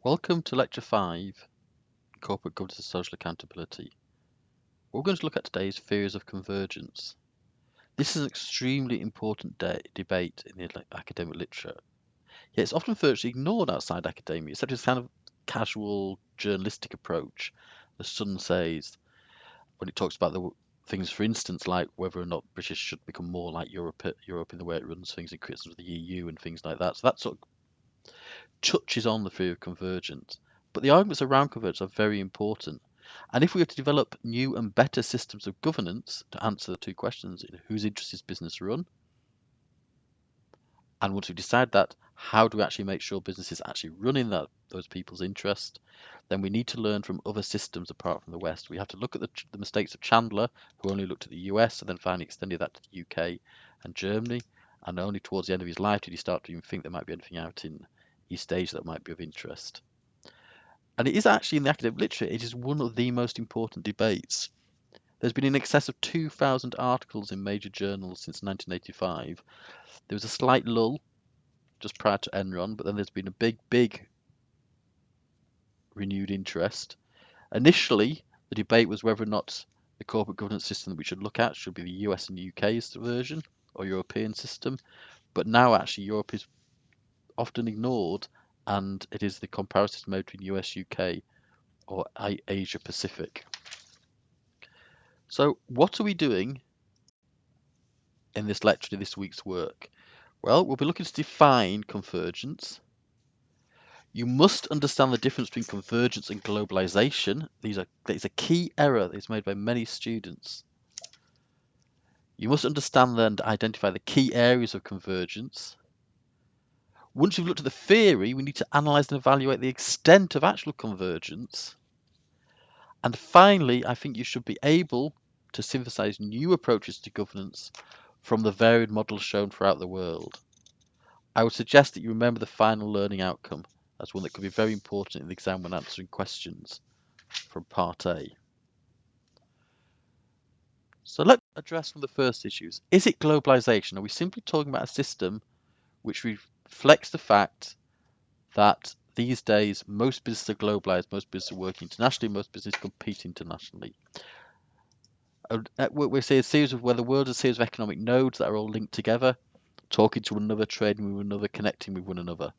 Welcome to Lecture 5, Corporate Governance and Social Accountability. We're going to look at today's theories of convergence. This is an extremely important debate in the academic literature, yet it's often virtually ignored outside academia, except as kind of casual journalistic approach. The Sun says, when it talks about the things, for instance, like whether or not British should become more like Europe in the way it runs things, in criticism of the EU and things like that. So that sort of touches on the theory of convergence. But the arguments around convergence are very important. And if we were to develop new and better systems of governance to answer the two questions, in whose interest is business run? And once we decide that, how do we actually make sure business is actually running those people's interest? Then we need to learn from other systems apart from the West. We have to look at the mistakes of Chandler, who only looked at the US and then finally extended that to the UK and Germany. And only towards the end of his life did he start to even think there might be anything out in East Asia that might be of interest. And it is actually in the academic literature, it is one of the most important debates. There's been in excess of 2,000 articles in major journals since 1985. There was a slight lull just prior to Enron, but then there's been a big renewed interest. Initially, the debate was whether or not the corporate governance system that we should look at should be the US and UK's version or European system. But now actually Europe is often ignored, and it is the comparison made between US, UK, or Asia Pacific. So what are we doing in this lecture, in this week's work? Well, we'll be looking to define convergence. You must understand the difference between convergence and globalization. That is a key error that is made by many students. You must understand and identify the key areas of convergence. Once you've looked at the theory, we need to analyze and evaluate the extent of actual convergence. And finally, I think you should be able to synthesize new approaches to governance from the varied models shown throughout the world. I would suggest that you remember the final learning outcome as one that could be very important in the exam when answering questions from Part A. So let's address one of the first issues. Is it globalization? Are we simply talking about a system which reflects the fact that these days most businesses are globalized, most businesses are working internationally, most businesses compete internationally? We say a series of where the world is a series of economic nodes that are all linked together, talking to one another, trading with one another, connecting with one another.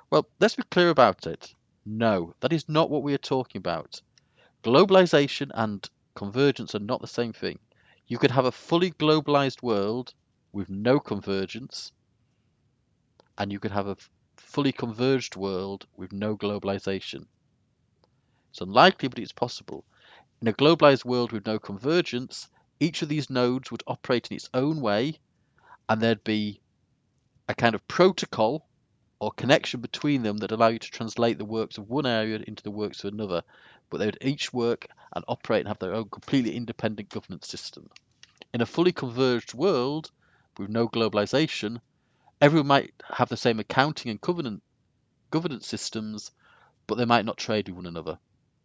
Well, let's be clear about it. No, that is not what we are talking about. Globalization and convergence are not the same thing. You could have a fully globalized world with no convergence, and you could have a fully converged world with no globalization. It's unlikely, but it's possible. In a globalized world with no convergence, each of these nodes would operate in its own way, and there'd be a kind of protocol or connection between them that allow you to translate the works of one area into the works of another, but they would each work and operate and have their own completely independent governance system. In a fully converged world with no globalization, everyone might have the same accounting and governance systems, but they might not trade with one another.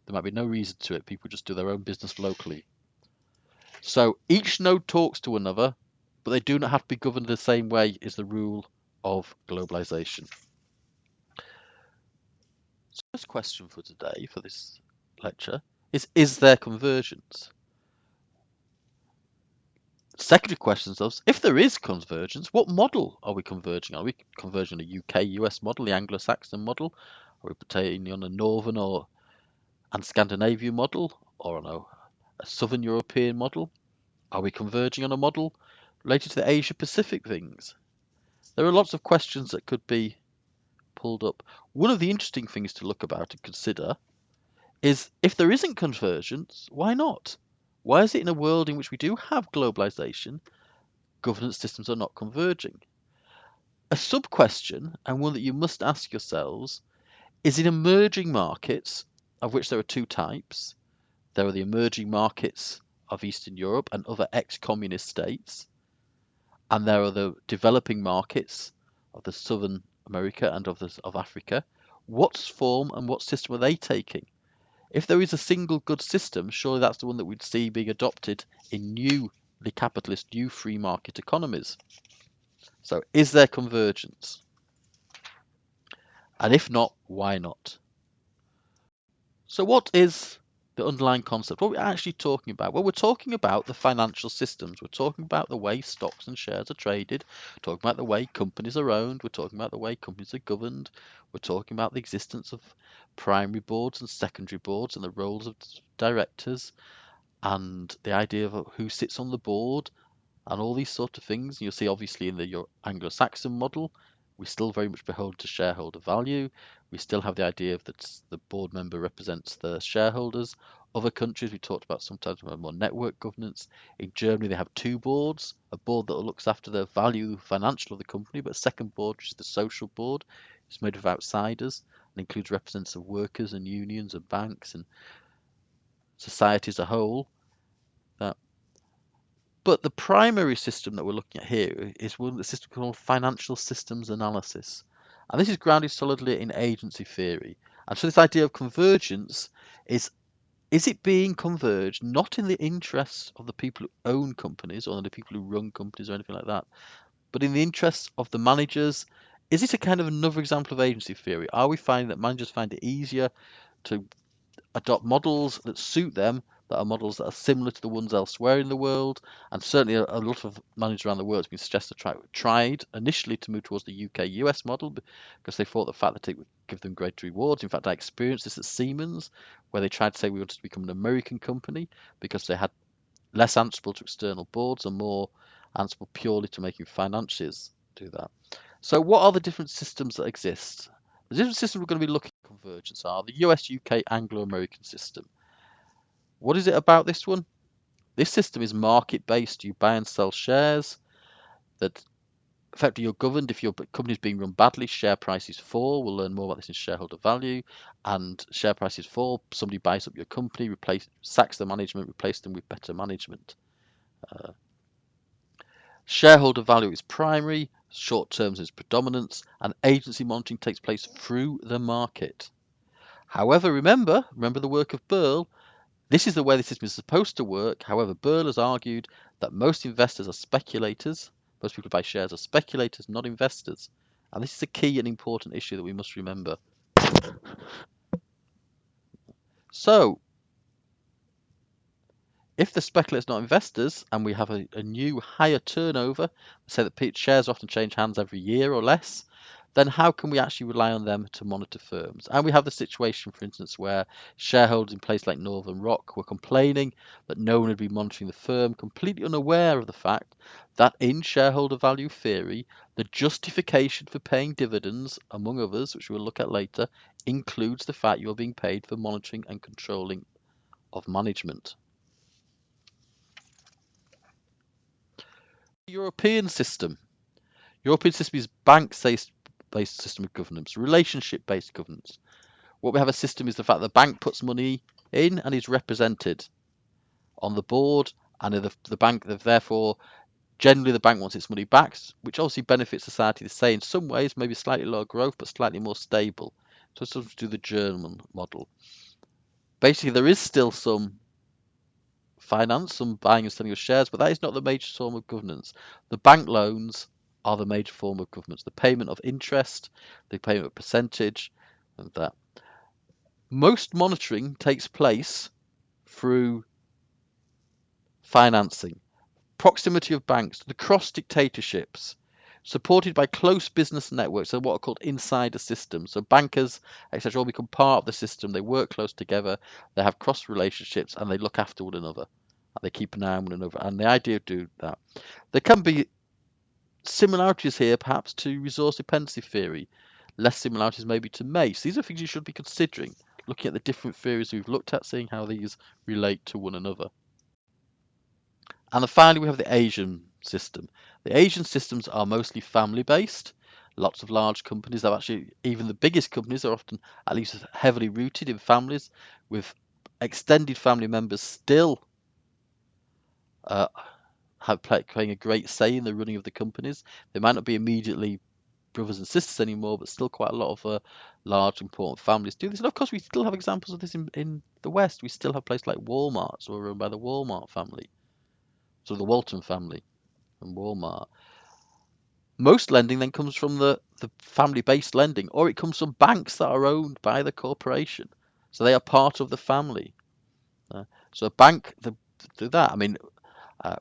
There might be no reason to it. People just do their own business locally. So each node talks to another, but they do not have to be governed the same way is the rule of globalization. So the first question for today, for this lecture, is there convergence? Secondary questions is, if there is convergence, what model are we converging on? Are we converging on a UK-US model, the Anglo-Saxon model? Are we pertaining on a Northern and Scandinavian model, or on a Southern European model? Are we converging on a model related to the Asia-Pacific things? There are lots of questions that could be pulled up. One of the interesting things to look about and consider is, if there isn't convergence, why not? Why is it in a world in which we do have globalization, governance systems are not converging? A sub-question, and one that you must ask yourselves, is in emerging markets, of which there are two types. There are the emerging markets of Eastern Europe and other ex-communist states, and there are the developing markets of the Southern America and of Africa. What form and what system are they taking? If there is a single good system, surely that's the one that we'd see being adopted in newly capitalist, new free market economies. So is there convergence? And if not, why not? So what is the underlying concept? What are we actually talking about? Well, we're talking about the financial systems. We're talking about the way stocks and shares are traded. We're talking about the way companies are owned. We're talking about the way companies are governed. We're talking about the existence of primary boards and secondary boards and the roles of directors and the idea of who sits on the board and all these sort of things. You'll see obviously in the Anglo-Saxon model, we still very much beholden to shareholder value. We still have the idea that the board member represents the shareholders. Other countries we talked about sometimes about more network governance. In Germany they have two boards, a board that looks after the value financial of the company, but a second board, which is the social board. It's made of outsiders and includes representatives of workers and unions and banks and society as a whole. That But the primary system that we're looking at here is one the system called financial systems analysis. And this is grounded solidly in agency theory. And so this idea of convergence is it being converged not in the interests of the people who own companies or the people who run companies or anything like that, but in the interests of the managers? Is it a kind of another example of agency theory? Are we finding that managers find it easier to adopt models that suit them, that are models that are similar to the ones elsewhere in the world? And certainly a lot of managers around the world have been suggested tried initially to move towards the UK-US model because they thought the fact that it would give them greater rewards. In fact, I experienced this at Siemens, where they tried to say we wanted to become an American company because they had less answerable to external boards and more answerable purely to making financiers do that. So what are the different systems that exist? The different systems we're going to be looking at convergence are the US, UK, Anglo-American system. What is it about this one? This system is market-based. You buy and sell shares that effectively you're governed. If your company is being run badly, share prices fall. We'll learn more about this in shareholder value. And share prices fall, somebody buys up your company, sacks the management, replace them with better management. Shareholder value is primary, short terms is predominance, and agency monitoring takes place through the market. However, remember the work of Burl. This is the way the system is supposed to work. However, Burl has argued that most investors are speculators. Most people who buy shares are speculators, not investors. And this is a key and important issue that we must remember. So, if the speculators are not investors and we have a new higher turnover, say that shares often change hands every year or less, then how can we actually rely on them to monitor firms? And we have the situation, for instance, where shareholders in places like Northern Rock were complaining that no one had been monitoring the firm, completely unaware of the fact that in shareholder value theory, the justification for paying dividends, among others, which we'll look at later, includes the fact you're being paid for monitoring and controlling of management. European system. European system is bank-based system of governance, relationship-based governance. What we have a system is the fact the bank puts money in and is represented on the board, and the bank, therefore, generally the bank wants its money back, which obviously benefits society the same in some ways, maybe slightly lower growth, but slightly more stable. So it's sort of do the German model. Basically, there is still some finance, some buying and selling of shares, but that is not the major form of governance. The bank loans are the major form of governance. The payment of interest, the payment of percentage, and that. Most monitoring takes place through financing, proximity of banks, the cross dictatorships, supported by close business networks, so what are called insider systems. So bankers, etc., all become part of the system. They work close together, they have cross relationships, and they look after one another. They keep an eye on one another. And the idea of doing that, there can be similarities here, perhaps, to resource dependency theory. Less similarities maybe to MACE. These are things you should be considering, looking at the different theories we've looked at, seeing how these relate to one another. And then finally, we have the Asian system. The Asian systems are mostly family-based. Lots of large companies, are actually, even the biggest companies are often at least heavily rooted in families, with extended family members still uh, playing a great say in the running of the companies. They might not be immediately brothers and sisters anymore, but still quite a lot of large, important families do this. And of course, we still have examples of this in the West. We still have places like Walmart's who are run by the Walmart family, so the Walton family and Walmart. Most lending then comes from the family-based lending, or it comes from banks that are owned by the corporation. So they are part of the family. So a bank that do that. I mean, a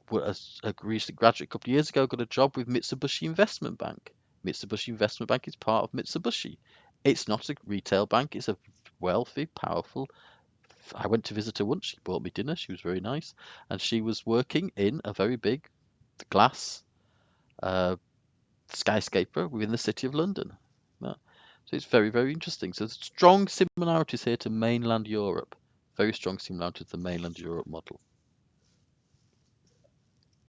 recent graduate a couple of years ago got a job with Mitsubishi Investment Bank. Mitsubishi Investment Bank is part of Mitsubishi. It's not a retail bank. It's a wealthy, powerful. I went to visit her once. She bought me dinner. She was very nice, and she was working in a very big glass uh, skyscraper within the city of London. So it's very, very interesting. So there's strong similarities here to mainland Europe. Very strong similarities to the mainland Europe model.